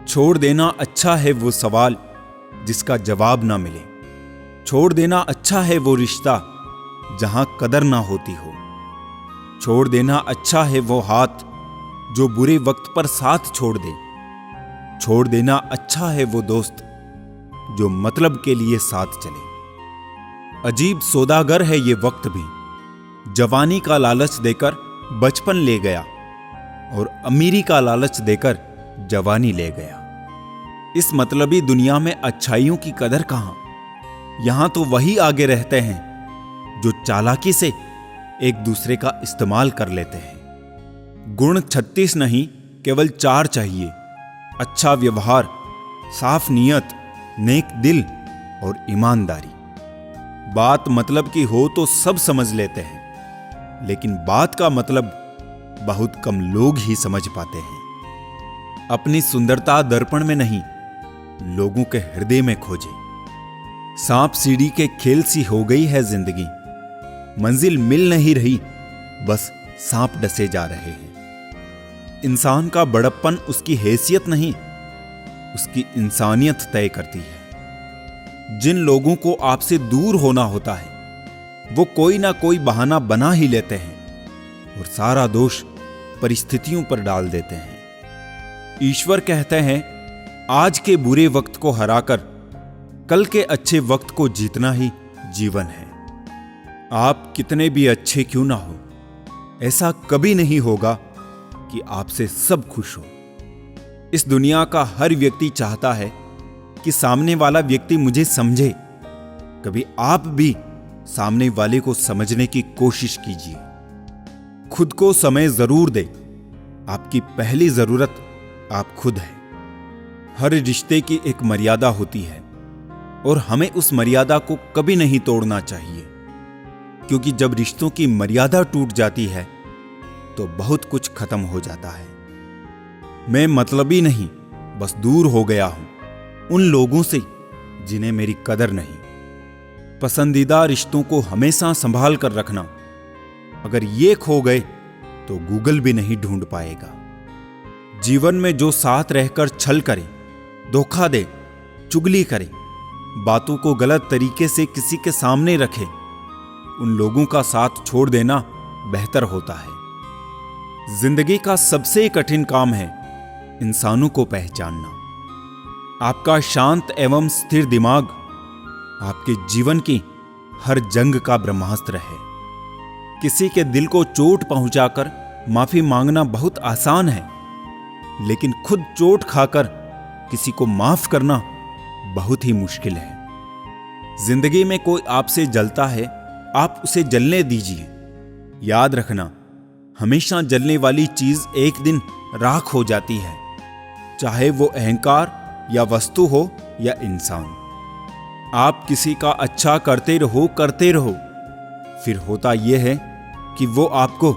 छोड़ देना अच्छा है वो सवाल जिसका जवाब ना मिले। छोड़ देना अच्छा है वो रिश्ता जहां कदर ना होती हो। छोड़ देना अच्छा है वो हाथ जो बुरे वक्त पर साथ छोड़ दे। छोड़ देना अच्छा है वो दोस्त जो मतलब के लिए साथ चले। अजीब सौदागर है ये वक्त भी, जवानी का लालच देकर बचपन ले गया और अमीरी का लालच देकर जवानी ले गया। इस मतलबी दुनिया में अच्छाइयों की कदर कहां? यहां तो वही आगे रहते हैं जो चालाकी से एक दूसरे का इस्तेमाल कर लेते हैं। गुण 36 नहीं, केवल 4 चाहिए। अच्छा व्यवहार, साफ नीयत, नेक दिल और ईमानदारी। बात मतलब की हो तो सब समझ लेते हैं, लेकिन बात का मतलब बहुत कम लोग ही समझ पाते हैं। अपनी सुंदरता दर्पण में नहीं, लोगों के हृदय में खोजे। सांप सीढ़ी के खेल सी हो गई है जिंदगी। मंजिल मिल नहीं रही, बस सांप डसे जा रहे हैं। इंसान का बड़प्पन उसकी हैसियत नहीं, उसकी इंसानियत तय करती है। जिन लोगों को आपसे दूर होना होता है वो कोई ना कोई बहाना बना ही लेते हैं और सारा दोष परिस्थितियों पर डाल देते हैं। ईश्वर कहते हैं, आज के बुरे वक्त को हराकर कल के अच्छे वक्त को जीतना ही जीवन है। आप कितने भी अच्छे क्यों ना हो, ऐसा कभी नहीं होगा कि आपसे सब खुश हो। इस दुनिया का हर व्यक्ति चाहता है कि सामने वाला व्यक्ति मुझे समझे। कभी आप भी सामने वाले को समझने की कोशिश कीजिए। खुद को समय जरूर दे। आपकी पहली जरूरत आप खुद है। हर रिश्ते की एक मर्यादा होती है और हमें उस मर्यादा को कभी नहीं तोड़ना चाहिए, क्योंकि जब रिश्तों की मर्यादा टूट जाती है तो बहुत कुछ खत्म हो जाता है। मैं मतलबी नहीं, बस दूर हो गया हूं उन लोगों से जिन्हें मेरी कदर नहीं। पसंदीदा रिश्तों को हमेशा संभाल कर रखना। अगर ये खो गए तो गूगल भी नहीं ढूंढ पाएगा। जीवन में जो साथ रहकर छल करे, धोखा दे, चुगली करे, बातों को गलत तरीके से किसी के सामने रखे, उन लोगों का साथ छोड़ देना बेहतर होता है। जिंदगी का सबसे कठिन काम है इंसानों को पहचानना। आपका शांत एवं स्थिर दिमाग आपके जीवन की हर जंग का ब्रह्मास्त्र है। किसी के दिल को चोट पहुंचाकर माफी मांगना बहुत आसान है, लेकिन खुद चोट खाकर किसी को माफ करना बहुत ही मुश्किल है। जिंदगी में कोई आपसे जलता है, आप उसे जलने दीजिए। याद रखना, हमेशा जलने वाली चीज एक दिन राख हो जाती है, चाहे वो अहंकार या वस्तु हो या इंसान। आप किसी का अच्छा करते रहो, फिर होता यह है कि वो आपको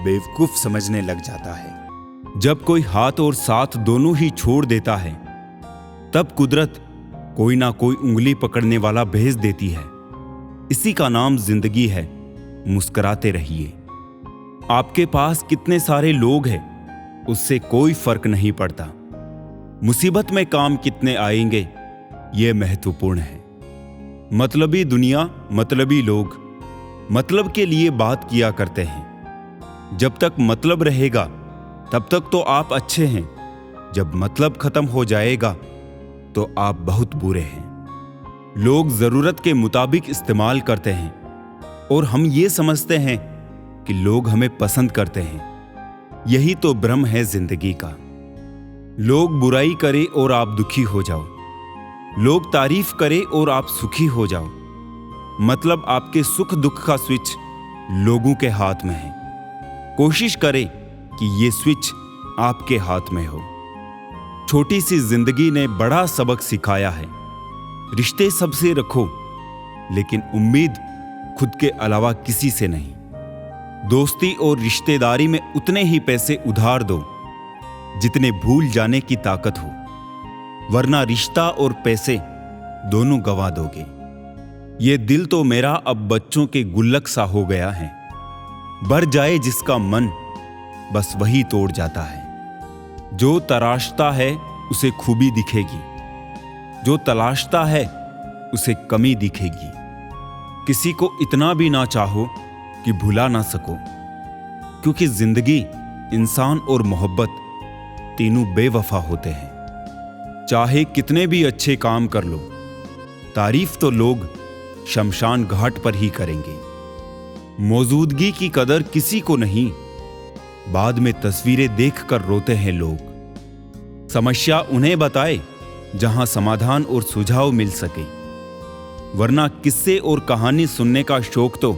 बेवकूफ समझने लग जाता है। जब कोई हाथ और साथ दोनों ही छोड़ देता है, तब कुदरत कोई ना कोई उंगली पकड़ने वाला भेज देती है। इसी का नाम जिंदगी है। मुस्कुराते रहिए। आपके पास कितने सारे लोग हैं, उससे कोई फर्क नहीं पड़ता। मुसीबत में काम कितने आएंगे, यह महत्वपूर्ण है। मतलबी दुनिया, मतलबी लोग मतलब के लिए बात किया करते हैं। जब तक मतलब रहेगा तब तक तो आप अच्छे हैं। जब मतलब खत्म हो जाएगा तो आप बहुत बुरे हैं। लोग जरूरत के मुताबिक इस्तेमाल करते हैं और हम ये समझते हैं कि लोग हमें पसंद करते हैं। यही तो भ्रम है जिंदगी का। लोग बुराई करें और आप दुखी हो जाओ, लोग तारीफ करें और आप सुखी हो जाओ। मतलब आपके सुख दुख का स्विच लोगों के हाथ में है। कोशिश करें कि ये स्विच आपके हाथ में हो। छोटी सी जिंदगी ने बड़ा सबक सिखाया है। रिश्ते सबसे रखो, लेकिन उम्मीद खुद के अलावा किसी से नहीं। दोस्ती और रिश्तेदारी में उतने ही पैसे उधार दो जितने भूल जाने की ताकत हो, वरना रिश्ता और पैसे दोनों गंवा दोगे। ये दिल तो मेरा अब बच्चों के गुल्लक सा हो गया है। भर जाए जिसका मन, बस वही तोड़ जाता है। जो तराशता है उसे खूबी दिखेगी। जो तलाशता है उसे कमी दिखेगी। किसी को इतना भी ना चाहो कि भुला ना सको, क्योंकि जिंदगी, इंसान और मोहब्बत तीनों बेवफा होते हैं। चाहे कितने भी अच्छे काम कर लो, तारीफ तो लोग शमशान घाट पर ही करेंगे। मौजूदगी की कदर किसी को नहीं, बाद में तस्वीरें देखकर रोते हैं लोग। समस्या उन्हें बताए जहां समाधान और सुझाव मिल सके, वरना किस्से और कहानी सुनने का शौक तो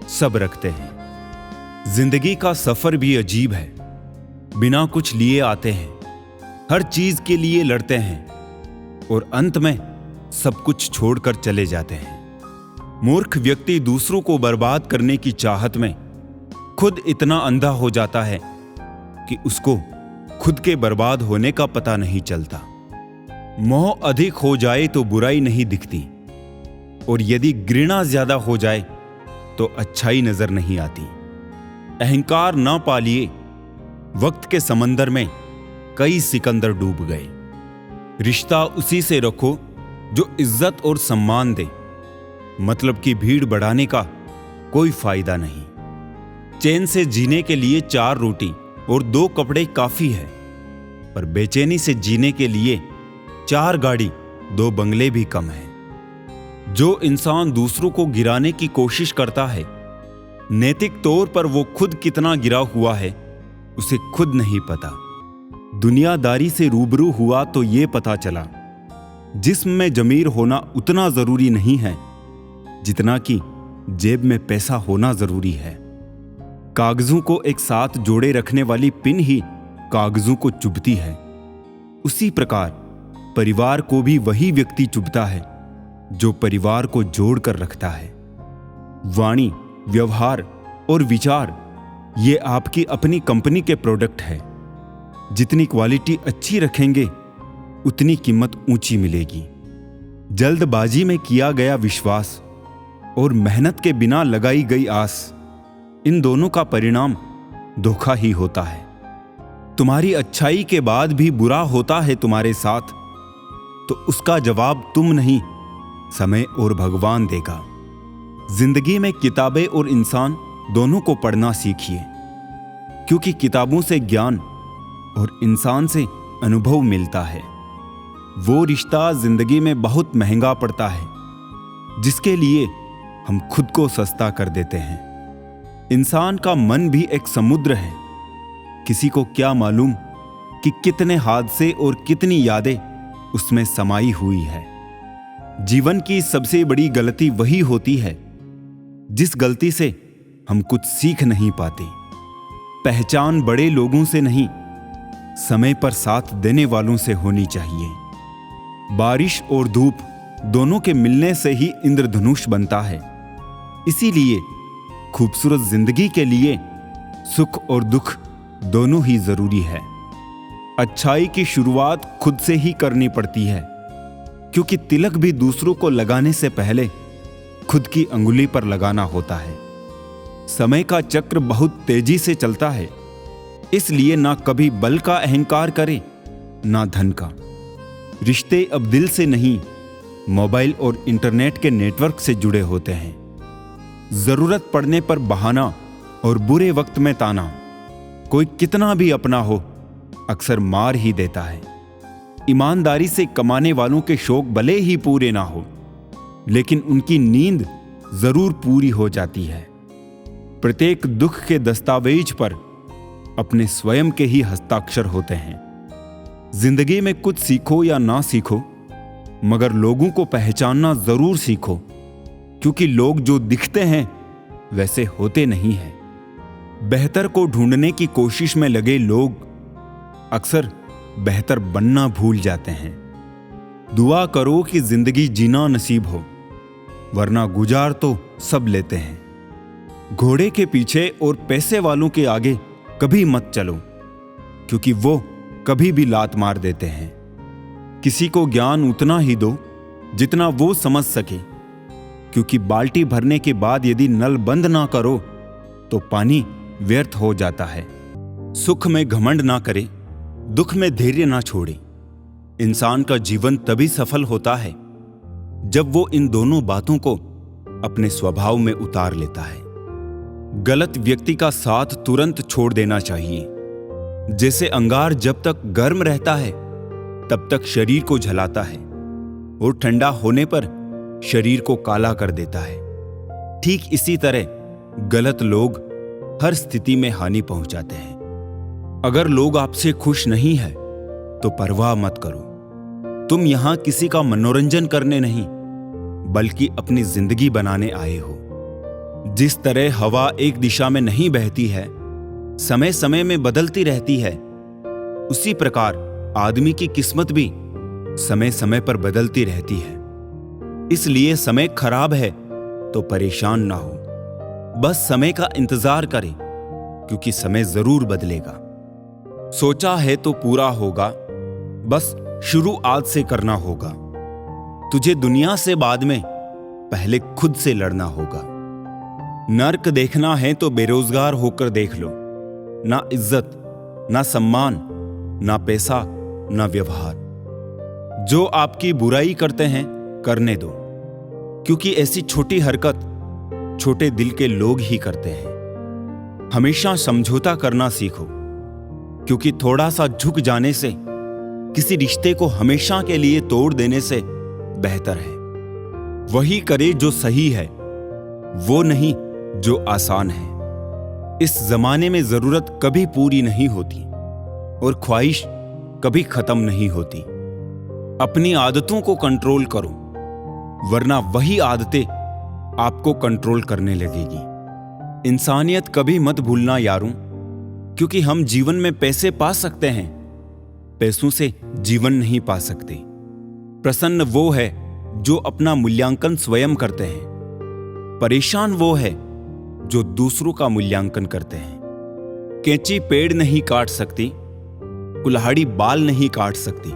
सब रखते हैं। जिंदगी का सफर भी अजीब है। बिना कुछ लिए आते हैं, हर चीज के लिए लड़ते हैं और अंत में सब कुछ छोड़कर चले जाते हैं। मूर्ख व्यक्ति दूसरों को बर्बाद करने की चाहत में खुद इतना अंधा हो जाता है कि उसको खुद के बर्बाद होने का पता नहीं चलता। मोह अधिक हो जाए तो बुराई नहीं दिखती, और यदि घृणा ज्यादा हो जाए तो अच्छाई नजर नहीं आती। अहंकार ना पालिए, वक्त के समंदर में कई सिकंदर डूब गए। रिश्ता उसी से रखो जो इज्जत और सम्मान दे, मतलब की भीड़ बढ़ाने का कोई फायदा नहीं। चैन से जीने के लिए 4 रोटी और 2 कपड़े काफी है, पर बेचैनी से जीने के लिए 4 गाड़ी 2 बंगले भी कम है। जो इंसान दूसरों को गिराने की कोशिश करता है, नैतिक तौर पर वो खुद कितना गिरा हुआ है उसे खुद नहीं पता। दुनियादारी से रूबरू हुआ तो ये पता चला, जिस्म में जमीर होना उतना जरूरी नहीं है जितना कि जेब में पैसा होना जरूरी है। कागजों को एक साथ जोड़े रखने वाली पिन ही कागजों को चुभती है। उसी प्रकार परिवार को भी वही व्यक्ति चुभता है जो परिवार को जोड़कर रखता है। वाणी, व्यवहार और विचार ये आपकी अपनी कंपनी के प्रोडक्ट है। जितनी क्वालिटी अच्छी रखेंगे उतनी कीमत ऊंची मिलेगी। जल्दबाजी में किया गया विश्वास और मेहनत के बिना लगाई गई आस, इन दोनों का परिणाम धोखा ही होता है। तुम्हारी अच्छाई के बाद भी बुरा होता है तुम्हारे साथ, तो उसका जवाब तुम नहीं, समय और भगवान देगा। जिंदगी में किताबें और इंसान दोनों को पढ़ना सीखिए, क्योंकि किताबों से ज्ञान और इंसान से अनुभव मिलता है। वो रिश्ता जिंदगी में बहुत महंगा पड़ता है जिसके लिए हम खुद को सस्ता कर देते हैं। इंसान का मन भी एक समुद्र है। किसी को क्या मालूम कि कितने हादसे और कितनी यादें उसमें समाई हुई है। जीवन की सबसे बड़ी गलती वही होती है जिस गलती से हम कुछ सीख नहीं पाते। पहचान बड़े लोगों से नहीं, समय पर साथ देने वालों से होनी चाहिए। बारिश और धूप दोनों के मिलने से ही इंद्रधनुष बनता है। इसीलिए खूबसूरत जिंदगी के लिए सुख और दुख दोनों ही जरूरी है। अच्छाई की शुरुआत खुद से ही करनी पड़ती है, क्योंकि तिलक भी दूसरों को लगाने से पहले खुद की अंगुली पर लगाना होता है। समय का चक्र बहुत तेजी से चलता है, इसलिए ना कभी बल का अहंकार करे ना धन का। रिश्ते अब दिल से नहीं, मोबाइल और इंटरनेट के नेटवर्क से जुड़े होते हैं। जरूरत पड़ने पर बहाना और बुरे वक्त में ताना। कोई कितना भी अपना हो, अक्सर मार ही देता है। ईमानदारी से कमाने वालों के शौक भले ही पूरे ना हो, लेकिन उनकी नींद जरूर पूरी हो जाती है। प्रत्येक दुख के दस्तावेज पर अपने स्वयं के ही हस्ताक्षर होते हैं। जिंदगी में कुछ सीखो या ना सीखो, मगर लोगों को पहचानना जरूर सीखो, क्योंकि लोग जो दिखते हैं वैसे होते नहीं हैं। बेहतर को ढूंढने की कोशिश में लगे लोग अक्सर बेहतर बनना भूल जाते हैं। दुआ करो कि जिंदगी जीना नसीब हो, वरना गुजार तो सब लेते हैं। घोड़े के पीछे और पैसे वालों के आगे कभी मत चलो, क्योंकि वो कभी भी लात मार देते हैं। किसी को ज्ञान उतना ही दो जितना वो समझ सके, क्योंकि बाल्टी भरने के बाद यदि नल बंद ना करो तो पानी व्यर्थ हो जाता है। सुख में घमंड ना करे, दुख में धैर्य ना छोड़े, इंसान का जीवन तभी सफल होता है जब वो इन दोनों बातों को अपने स्वभाव में उतार लेता है। गलत व्यक्ति का साथ तुरंत छोड़ देना चाहिए। जैसे अंगार जब तक गर्म रहता है तब तक शरीर को जलाता है और ठंडा होने पर शरीर को काला कर देता है, ठीक इसी तरह गलत लोग हर स्थिति में हानि पहुंचाते हैं। अगर लोग आपसे खुश नहीं है तो परवाह मत करो। तुम यहां किसी का मनोरंजन करने नहीं बल्कि अपनी जिंदगी बनाने आए हो। जिस तरह हवा एक दिशा में नहीं बहती है, समय समय में बदलती रहती है, उसी प्रकार आदमी की किस्मत भी समय समय पर बदलती रहती है। इसलिए समय खराब है तो परेशान ना हो, बस समय का इंतजार करें क्योंकि समय जरूर बदलेगा। सोचा है तो पूरा होगा, बस शुरू आज से करना होगा। तुझे दुनिया से बाद में पहले खुद से लड़ना होगा। नर्क देखना है तो बेरोजगार होकर देख लो। ना इज्जत, ना सम्मान, ना पैसा, ना व्यवहार। जो आपकी बुराई करते हैं करने दो, क्योंकि ऐसी छोटी हरकत छोटे दिल के लोग ही करते हैं। हमेशा समझौता करना सीखो, क्योंकि थोड़ा सा झुक जाने से किसी रिश्ते को हमेशा के लिए तोड़ देने से बेहतर है वही करे जो सही है, वो नहीं जो आसान है। इस जमाने में जरूरत कभी पूरी नहीं होती और ख्वाहिश कभी खत्म नहीं होती। अपनी आदतों को कंट्रोल करो, वरना वही आदतें आपको कंट्रोल करने लगेगी। इंसानियत कभी मत भूलना यारों, क्योंकि हम जीवन में पैसे पा सकते हैं, पैसों से जीवन नहीं पा सकते। प्रसन्न वो है जो अपना मूल्यांकन स्वयं करते हैं, परेशान वो है जो दूसरों का मूल्यांकन करते हैं। कैंची पेड़ नहीं काट सकती, कुल्हाड़ी बाल नहीं काट सकती।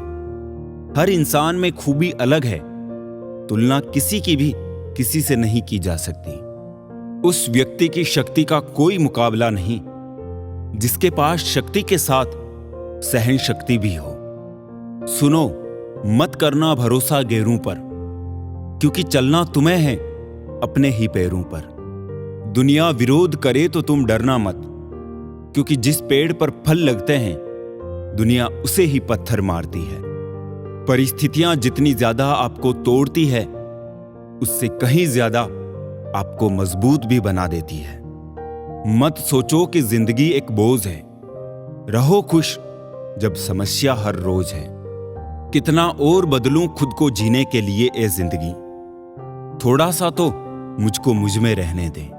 हर इंसान में खूबी अलग है, तुलना किसी की भी किसी से नहीं की जा सकती। उस व्यक्ति की शक्ति का कोई मुकाबला नहीं जिसके पास शक्ति के साथ सहन शक्ति भी हो। सुनो, मत करना भरोसा गैरों पर, क्योंकि चलना तुम्हें है अपने ही पैरों पर। दुनिया विरोध करे तो तुम डरना मत, क्योंकि जिस पेड़ पर फल लगते हैं दुनिया उसे ही पत्थर मारती है। परिस्थितियां जितनी ज्यादा आपको तोड़ती है उससे कहीं ज्यादा आपको मजबूत भी बना देती है। मत सोचो कि जिंदगी एक बोझ है, रहो खुश जब समस्या हर रोज है। कितना और बदलूं खुद को जीने के लिए ए जिंदगी, थोड़ा सा तो मुझको मुझ में रहने दे।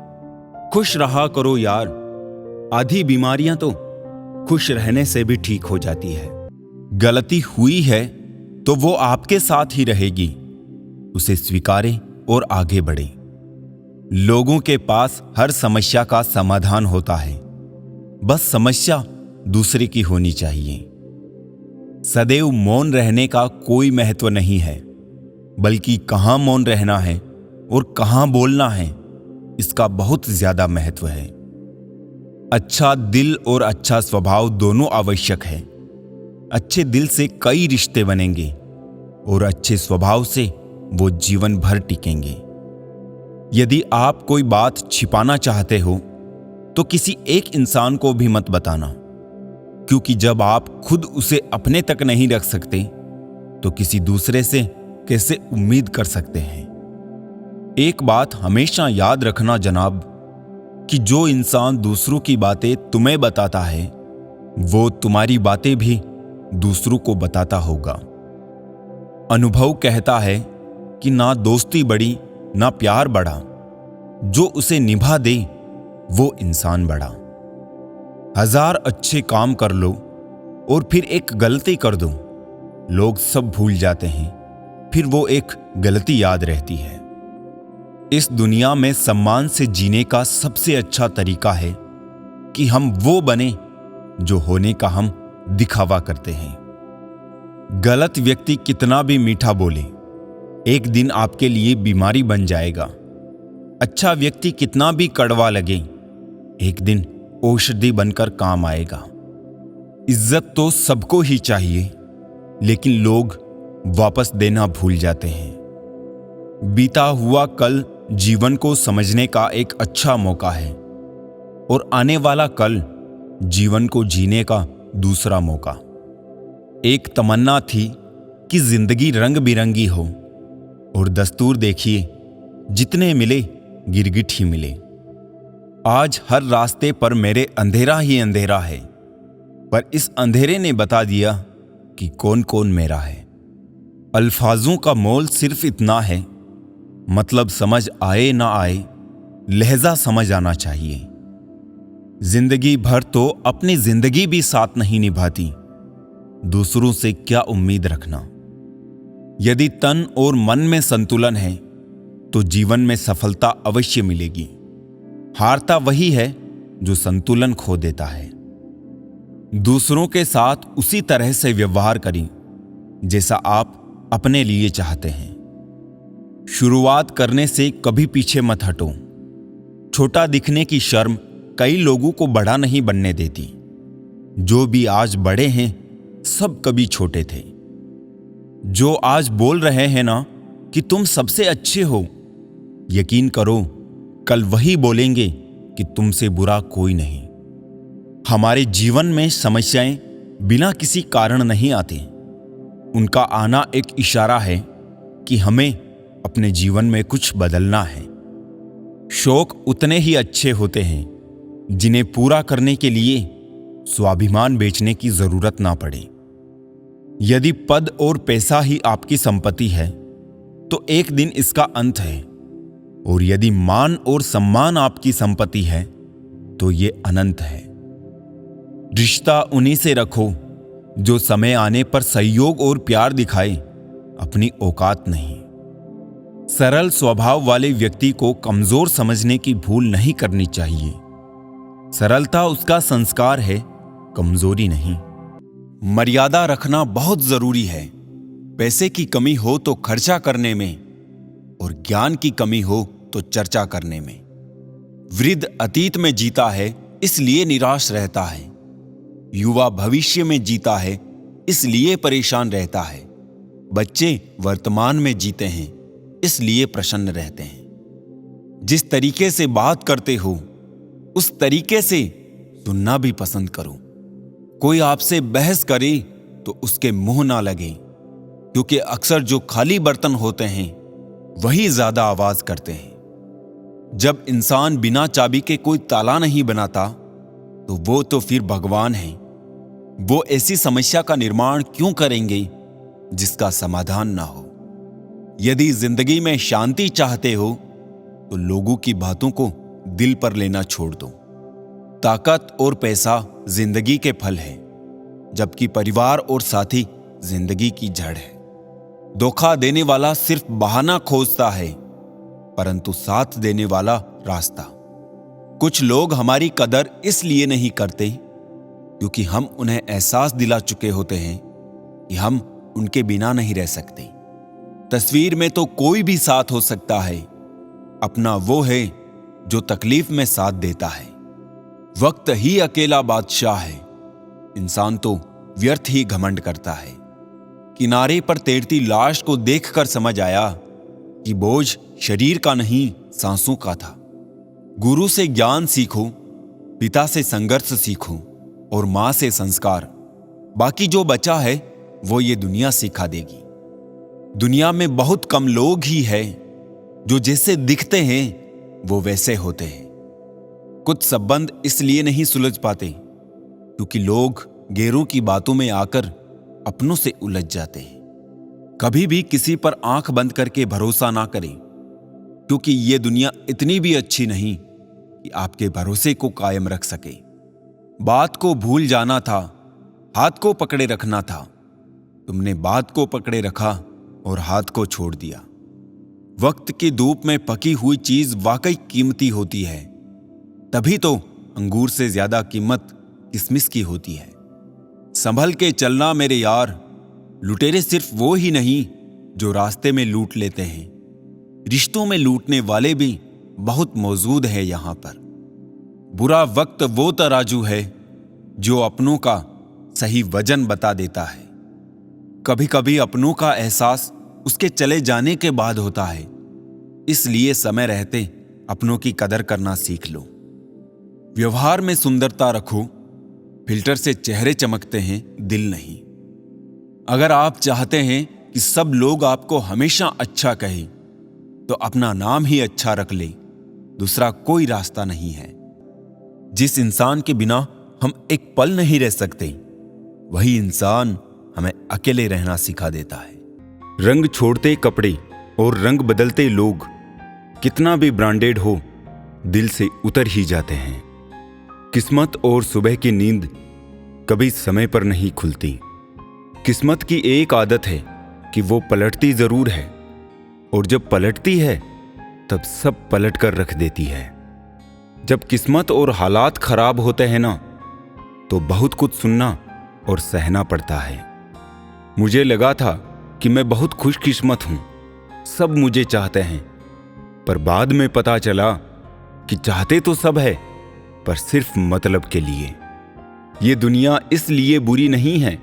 खुश रहा करो यार, आधी बीमारियां तो खुश रहने से भी ठीक हो जाती है। गलती हुई है तो वो आपके साथ ही रहेगी, उसे स्वीकारें और आगे बढ़ें। लोगों के पास हर समस्या का समाधान होता है, बस समस्या दूसरे की होनी चाहिए। सदैव मौन रहने का कोई महत्व नहीं है, बल्कि कहां मौन रहना है और कहां बोलना है, इसका बहुत ज्यादा महत्व है। अच्छा दिल और अच्छा स्वभाव दोनों आवश्यक है। अच्छे दिल से कई रिश्ते बनेंगे और अच्छे स्वभाव से वो जीवन भर टिकेंगे। यदि आप कोई बात छिपाना चाहते हो तो किसी एक इंसान को भी मत बताना, क्योंकि जब आप खुद उसे अपने तक नहीं रख सकते तो किसी दूसरे से कैसे उम्मीद कर सकते हैं। एक बात हमेशा याद रखना जनाब, कि जो इंसान दूसरों की बातें तुम्हें बताता है वो तुम्हारी बातें भी दूसरों को बताता होगा। अनुभव कहता है कि ना दोस्ती बड़ी ना प्यार बड़ा, जो उसे निभा दे वो इंसान बड़ा। 1000 अच्छे काम कर लो और फिर एक गलती कर दो, लोग सब भूल जाते हैं, फिर वो एक गलती याद रहती है। इस दुनिया में सम्मान से जीने का सबसे अच्छा तरीका है कि हम वो बने जो होने का हम दिखावा करते हैं। गलत व्यक्ति कितना भी मीठा बोले, एक दिन आपके लिए बीमारी बन जाएगा। अच्छा व्यक्ति कितना भी कड़वा लगे, एक दिन औषधि बनकर काम आएगा। इज्जत तो सबको ही चाहिए, लेकिन लोग वापस देना भूल जाते हैं। बीता हुआ कल जीवन को समझने का एक अच्छा मौका है और आने वाला कल जीवन को जीने का दूसरा मौका। एक तमन्ना थी कि जिंदगी रंग बिरंगी हो, और दस्तूर देखिए जितने मिले गिरगिट ही मिले। आज हर रास्ते पर मेरे अंधेरा ही अंधेरा है, पर इस अंधेरे ने बता दिया कि कौन कौन मेरा है। अल्फाजों का मोल सिर्फ इतना है, मतलब समझ आए ना आए, लहजा समझ आना चाहिए। जिंदगी भर तो अपनी जिंदगी भी साथ नहीं निभाती, दूसरों से क्या उम्मीद रखना। यदि तन और मन में संतुलन है तो जीवन में सफलता अवश्य मिलेगी। हारता वही है जो संतुलन खो देता है। दूसरों के साथ उसी तरह से व्यवहार करें जैसा आप अपने लिए चाहते हैं। शुरुआत करने से कभी पीछे मत हटो। छोटा दिखने की शर्म कई लोगों को बड़ा नहीं बनने देती। जो भी आज बड़े हैं सब कभी छोटे थे। जो आज बोल रहे हैं ना कि तुम सबसे अच्छे हो, यकीन करो कल वही बोलेंगे कि तुमसे बुरा कोई नहीं। हमारे जीवन में समस्याएं बिना किसी कारण नहीं आती। उनका आना एक इशारा है कि हमें अपने जीवन में कुछ बदलना है। शौक उतने ही अच्छे होते हैं जिन्हें पूरा करने के लिए स्वाभिमान बेचने की जरूरत ना पड़े। यदि पद और पैसा ही आपकी संपत्ति है तो एक दिन इसका अंत है, और यदि मान और सम्मान आपकी संपत्ति है तो ये अनंत है। रिश्ता उन्हीं से रखो जो समय आने पर सहयोग और प्यार दिखाए, अपनी औकात नहीं। सरल स्वभाव वाले व्यक्ति को कमजोर समझने की भूल नहीं करनी चाहिए। सरलता उसका संस्कार है, कमजोरी नहीं। मर्यादा रखना बहुत जरूरी है। पैसे की कमी हो तो खर्चा करने में, और ज्ञान की कमी हो तो चर्चा करने में। वृद्ध अतीत में जीता है इसलिए निराश रहता है। युवा भविष्य में जीता है इसलिए परेशान रहता है। बच्चे वर्तमान में जीते हैं इसलिए प्रसन्न रहते हैं। जिस तरीके से बात करते हो उस तरीके से सुनना भी पसंद करो। कोई आपसे बहस करे तो उसके मुंह ना लगे, क्योंकि अक्सर जो खाली बर्तन होते हैं वही ज्यादा आवाज करते हैं। जब इंसान बिना चाबी के कोई ताला नहीं बनाता तो वो तो फिर भगवान है। वो ऐसी समस्या का निर्माण क्यों करेंगे जिसका समाधान ना हो। यदि जिंदगी में शांति चाहते हो तो लोगों की बातों को दिल पर लेना छोड़ दो। ताकत और पैसा जिंदगी के फल है, जबकि परिवार और साथी जिंदगी की जड़ है। धोखा देने वाला सिर्फ बहाना खोजता है, परंतु साथ देने वाला रास्ता। कुछ लोग हमारी कदर इसलिए नहीं करते क्योंकि हम उन्हें एहसास दिला चुके होते हैं कि हम उनके बिना नहीं रह सकते। तस्वीर में तो कोई भी साथ हो सकता है, अपना वो है जो तकलीफ में साथ देता है। वक्त ही अकेला बादशाह है, इंसान तो व्यर्थ ही घमंड करता है। किनारे पर तैरती लाश को देखकर समझ आया कि बोझ शरीर का नहीं सांसों का था। गुरु से ज्ञान सीखो, पिता से संघर्ष सीखो और मां से संस्कार। बाकी जो बचा है वो ये दुनिया सिखा देगी। दुनिया में बहुत कम लोग ही हैं जो जैसे दिखते हैं वो वैसे होते हैं। कुछ संबंध इसलिए नहीं सुलझ पाते क्योंकि लोग गैरों की बातों में आकर अपनों से उलझ जाते हैं। कभी भी किसी पर आंख बंद करके भरोसा ना करें, क्योंकि ये दुनिया इतनी भी अच्छी नहीं कि आपके भरोसे को कायम रख सके। बात को भूल जाना था, हाथ को पकड़े रखना था। तुमने बात को पकड़े रखा और हाथ को छोड़ दिया। वक्त की धूप में पकी हुई चीज वाकई कीमती होती है, तभी तो अंगूर से ज्यादा कीमत किशमिश की होती है। संभल के चलना मेरे यार, लुटेरे सिर्फ वो ही नहीं जो रास्ते में लूट लेते हैं। रिश्तों में लूटने वाले भी बहुत मौजूद है यहां पर। बुरा वक्त वो तराजू है जो अपनों का सही वजन बता देता है। कभी कभी अपनों का एहसास उसके चले जाने के बाद होता है। इसलिए समय रहते अपनों की कदर करना सीख लो। व्यवहार में सुंदरता रखो, फिल्टर से चेहरे चमकते हैं, दिल नहीं। अगर आप चाहते हैं कि सब लोग आपको हमेशा अच्छा कहें, तो अपना नाम ही अच्छा रख ले, दूसरा कोई रास्ता नहीं है। जिस इंसान के बिना हम एक पल नहीं रह सकते, वही इंसान हमें अकेले रहना सिखा देता है। रंग छोड़ते कपड़े और रंग बदलते लोग कितना भी ब्रांडेड हो, दिल से उतर ही जाते हैं। किस्मत और सुबह की नींद कभी समय पर नहीं खुलती। किस्मत की एक आदत है कि वो पलटती जरूर है, और जब पलटती है तब सब पलट कर रख देती है। जब किस्मत और हालात खराब होते हैं ना, तो बहुत कुछ सुनना और सहना पड़ता है। मुझे लगा था कि मैं बहुत खुशकिस्मत हूं, सब मुझे चाहते हैं, पर बाद में पता चला कि चाहते तो सब है, पर सिर्फ मतलब के लिए। ये दुनिया इसलिए बुरी नहीं है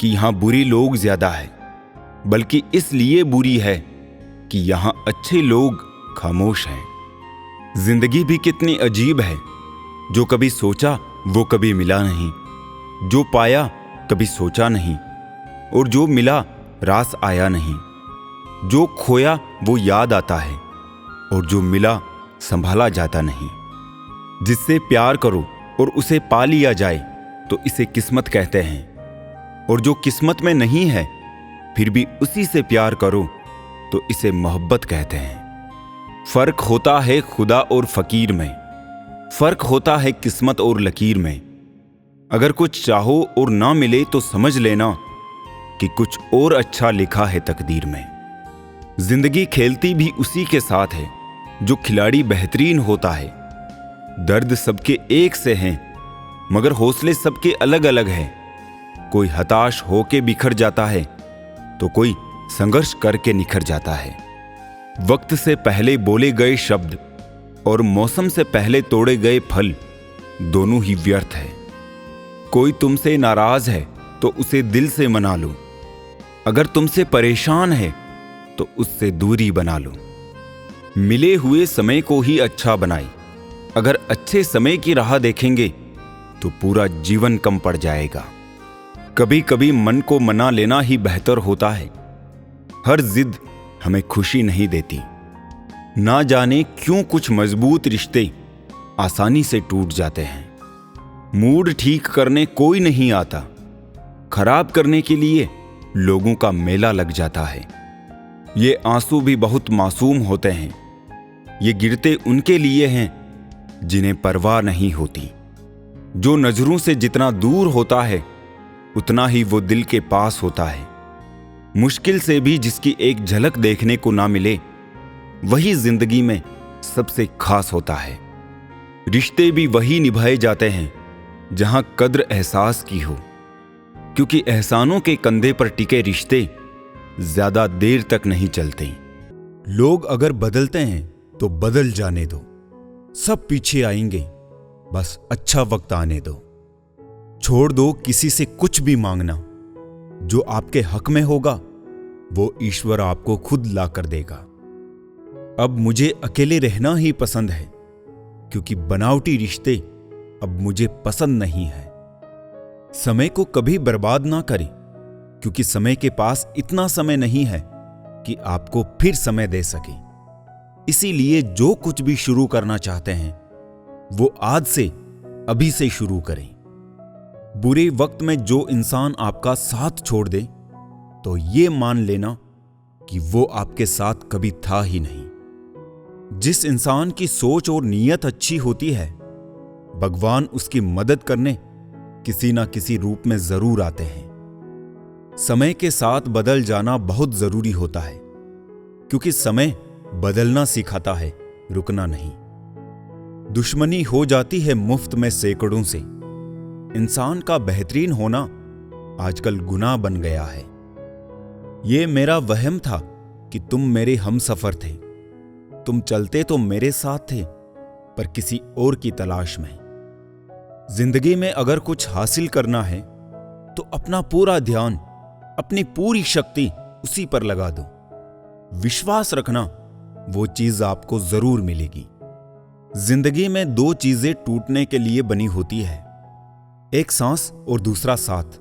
कि यहां बुरी लोग ज्यादा है, बल्कि इसलिए बुरी है कि यहां अच्छे लोग खामोश हैं। जिंदगी भी कितनी अजीब है, जो कभी सोचा वो कभी मिला नहीं, जो पाया कभी सोचा नहीं, और जो मिला रास आया नहीं। जो खोया वो याद आता है, और जो मिला संभाला जाता नहीं। जिससे प्यार करो और उसे पा लिया जाए तो इसे किस्मत कहते हैं, और जो किस्मत में नहीं है फिर भी उसी से प्यार करो तो इसे मोहब्बत कहते हैं। फर्क होता है खुदा और फकीर में, फर्क होता है किस्मत और लकीर में। अगर कुछ चाहो और ना मिले तो समझ लेना कि कुछ और अच्छा लिखा है तकदीर में। जिंदगी खेलती भी उसी के साथ है जो खिलाड़ी बेहतरीन होता है। दर्द सबके एक से हैं, मगर हौसले सबके अलग अलग हैं। कोई हताश होके बिखर जाता है, तो कोई संघर्ष करके निखर जाता है। वक्त से पहले बोले गए शब्द और मौसम से पहले तोड़े गए फल दोनों ही व्यर्थ है। कोई तुमसे नाराज है तो उसे दिल से मना लो, अगर तुमसे परेशान है तो उससे दूरी बना लो। मिले हुए समय को ही अच्छा बनाए, अगर अच्छे समय की राह देखेंगे तो पूरा जीवन कम पड़ जाएगा। कभी कभी मन को मना लेना ही बेहतर होता है। हर जिद हमें खुशी नहीं देती। ना जाने क्यों कुछ मजबूत रिश्ते आसानी से टूट जाते हैं। मूड ठीक करने कोई नहीं आता, खराब करने के लिए लोगों का मेला लग जाता है। ये आंसू भी बहुत मासूम होते हैं, ये गिरते उनके लिए हैं जिन्हें परवाह नहीं होती। जो नजरों से जितना दूर होता है उतना ही वो दिल के पास होता है। मुश्किल से भी जिसकी एक झलक देखने को ना मिले, वही जिंदगी में सबसे खास होता है। रिश्ते भी वही निभाए जाते हैं जहां कद्र एहसास की हो, क्योंकि एहसानों के कंधे पर टिके रिश्ते ज्यादा देर तक नहीं चलते। लोग अगर बदलते हैं तो बदल जाने दो, सब पीछे आएंगे, बस अच्छा वक्त आने दो। छोड़ दो किसी से कुछ भी मांगना, जो आपके हक में होगा वो ईश्वर आपको खुद ला कर देगा। अब मुझे अकेले रहना ही पसंद है, क्योंकि बनावटी रिश्ते अब मुझे पसंद नहीं है। समय को कभी बर्बाद ना करें, क्योंकि समय के पास इतना समय नहीं है कि आपको फिर समय दे सके। इसीलिए जो कुछ भी शुरू करना चाहते हैं वो आज से, अभी से शुरू करें। बुरे वक्त में जो इंसान आपका साथ छोड़ दे, तो ये मान लेना कि वो आपके साथ कभी था ही नहीं। जिस इंसान की सोच और नीयत अच्छी होती है, भगवान उसकी मदद करने किसी ना किसी रूप में जरूर आते हैं। समय के साथ बदल जाना बहुत जरूरी होता है, क्योंकि समय बदलना सिखाता है, रुकना नहीं। दुश्मनी हो जाती है मुफ्त में सैकड़ों से। इंसान का बेहतरीन होना आजकल गुनाह बन गया है। ये मेरा वहम था कि तुम मेरे हमसफर थे। तुम चलते तो मेरे साथ थे, पर किसी और की तलाश में। जिंदगी में अगर कुछ हासिल करना है तो अपना पूरा ध्यान अपनी पूरी शक्ति उसी पर लगा दो। विश्वास रखना, वो चीज आपको जरूर मिलेगी। जिंदगी में दो चीजें टूटने के लिए बनी होती है, एक सांस और दूसरा साथ।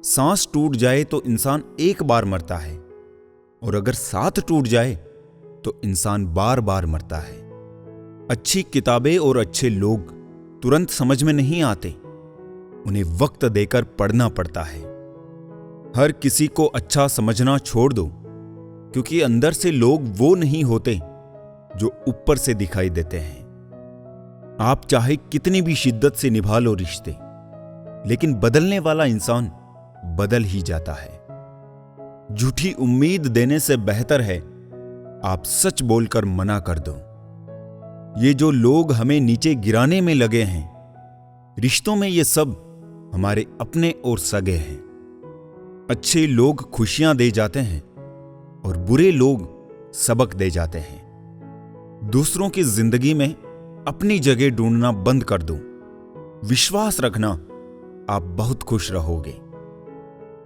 सांस टूट जाए तो इंसान एक बार मरता है, और अगर साथ टूट जाए तो इंसान बार बार मरता है। अच्छी किताबें और अच्छे लोग तुरंत समझ में नहीं आते, उन्हें वक्त देकर पढ़ना पड़ता है। हर किसी को अच्छा समझना छोड़ दो, क्योंकि अंदर से लोग वो नहीं होते जो ऊपर से दिखाई देते हैं। आप चाहे कितनी भी शिद्दत से निभा लो रिश्ते, लेकिन बदलने वाला इंसान बदल ही जाता है। झूठी उम्मीद देने से बेहतर है आप सच बोलकर मना कर दो। ये जो लोग हमें नीचे गिराने में लगे हैं, रिश्तों में ये सब हमारे अपने और सगे हैं। अच्छे लोग खुशियां दे जाते हैं और बुरे लोग सबक दे जाते हैं। दूसरों की जिंदगी में अपनी जगह ढूंढना बंद कर दो। विश्वास रखना, आप बहुत खुश रहोगे।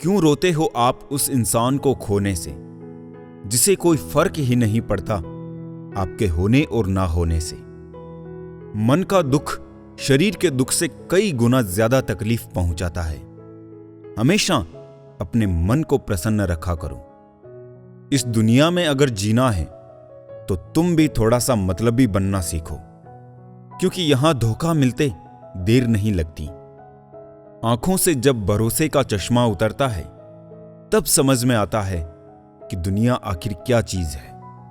क्यों रोते हो आप उस इंसान को खोने से, जिसे कोई फर्क ही नहीं पड़ता आपके होने और ना होने से। मन का दुख शरीर के दुख से कई गुना ज्यादा तकलीफ पहुंचाता है। हमेशा अपने मन को प्रसन्न रखा करो। इस दुनिया में अगर जीना है तो तुम भी थोड़ा सा मतलबी बनना सीखो, क्योंकि यहां धोखा मिलते देर नहीं लगती। आंखों से जब भरोसे का चश्मा उतरता है, तब समझ में आता है कि दुनिया आखिर क्या चीज है।